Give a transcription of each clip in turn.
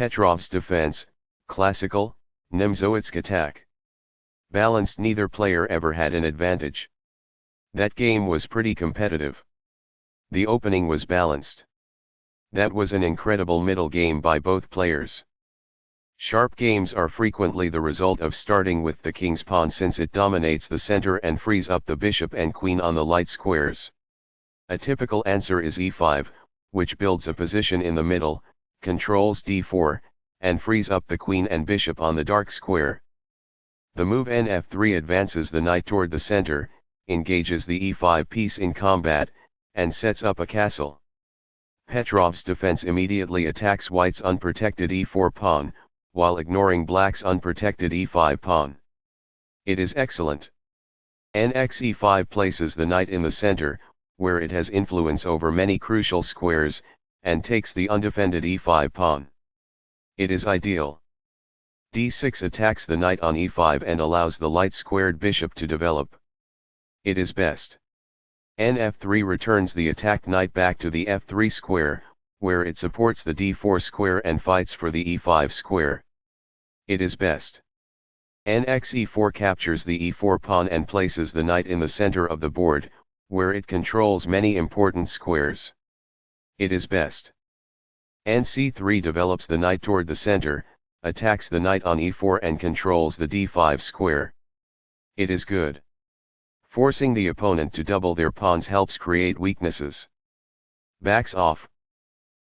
Petrov's defense, classical, Nimzowitsch attack. Balanced, neither player ever had an advantage. That game was pretty competitive. The opening was balanced. That was an incredible middle game by both players. Sharp games are frequently the result of starting with the king's pawn, since it dominates the center and frees up the bishop and queen on the light squares. A typical answer is e5, which builds a position in the middle, controls d4, and frees up the queen and bishop on the dark square. The move nf3 advances the knight toward the center, engages the e5 piece in combat, and sets up a castle. Petrov's defense immediately attacks white's unprotected e4 pawn, while ignoring black's unprotected e5 pawn. It is excellent. Nx e5 places the knight in the center, where it has influence over many crucial squares, and takes the undefended e5 pawn. It is ideal. d6 attacks the knight on e5 and allows the light-squared bishop to develop. It is best. nf3 returns the attacked knight back to the f3 square, where it supports the d4 square and fights for the e5 square. It is best. Nx e4 captures the e4 pawn and places the knight in the center of the board, where it controls many important squares. It is best. nc3 develops the knight toward the center, attacks the knight on e4 and controls the d5 square. It is good. Forcing the opponent to double their pawns helps create weaknesses. Backs off.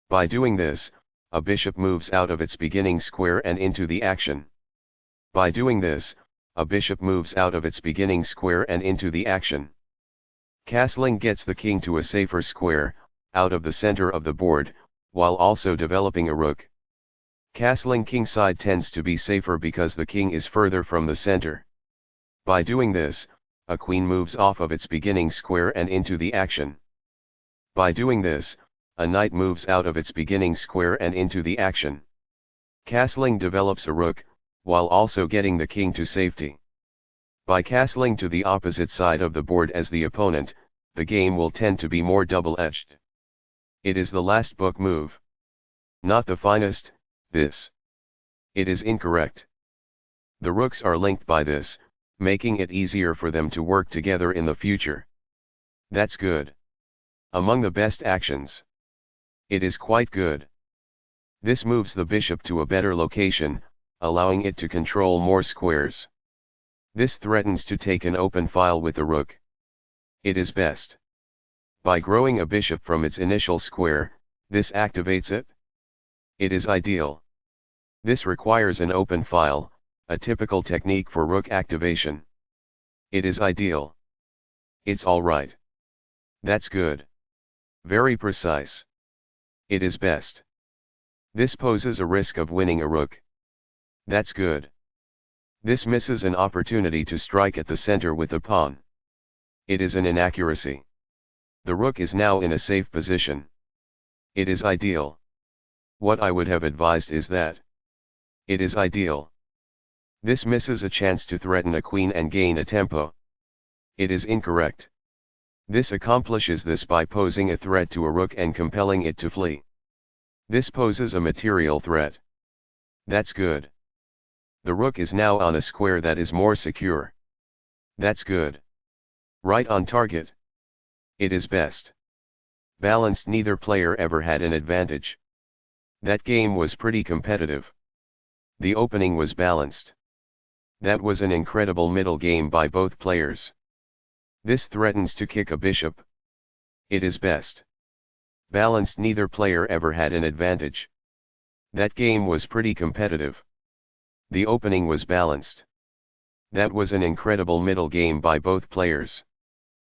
By doing this, a bishop moves out of its beginning square and into the action. By doing this, a bishop moves out of its beginning square and into the action. Castling gets the king to a safer square, out of the center of the board, while also developing a rook. Castling kingside tends to be safer because the king is further from the center. By doing this, a queen moves off of its beginning square and into the action. By doing this, a knight moves out of its beginning square and into the action. Castling develops a rook, while also getting the king to safety. By castling to the opposite side of the board as the opponent, the game will tend to be more double-edged. It is the last book move. Not the finest, this. It is incorrect. The rooks are linked by this, making it easier for them to work together in the future. That's good. Among the best actions. It is quite good. This moves the bishop to a better location, allowing it to control more squares. This threatens to take an open file with the rook. It is best. By growing a bishop from its initial square, this activates it. It is ideal. This requires an open file, a typical technique for rook activation. It is ideal. It's alright. That's good. Very precise. It is best. This poses a risk of winning a rook. That's good. This misses an opportunity to strike at the center with the pawn. It is an inaccuracy. The rook is now in a safe position. It is ideal. What I would have advised is that. It is ideal. This misses a chance to threaten a queen and gain a tempo. It is incorrect. This accomplishes this by posing a threat to a rook and compelling it to flee. This poses a material threat. That's good. The rook is now on a square that is more secure. That's good. Right on target. It is best. Balanced, neither player ever had an advantage. That game was pretty competitive. The opening was balanced. That was an incredible middle game by both players. This threatens to kick a bishop. It is best. Balanced, neither player ever had an advantage. That game was pretty competitive. The opening was balanced. That was an incredible middle game by both players.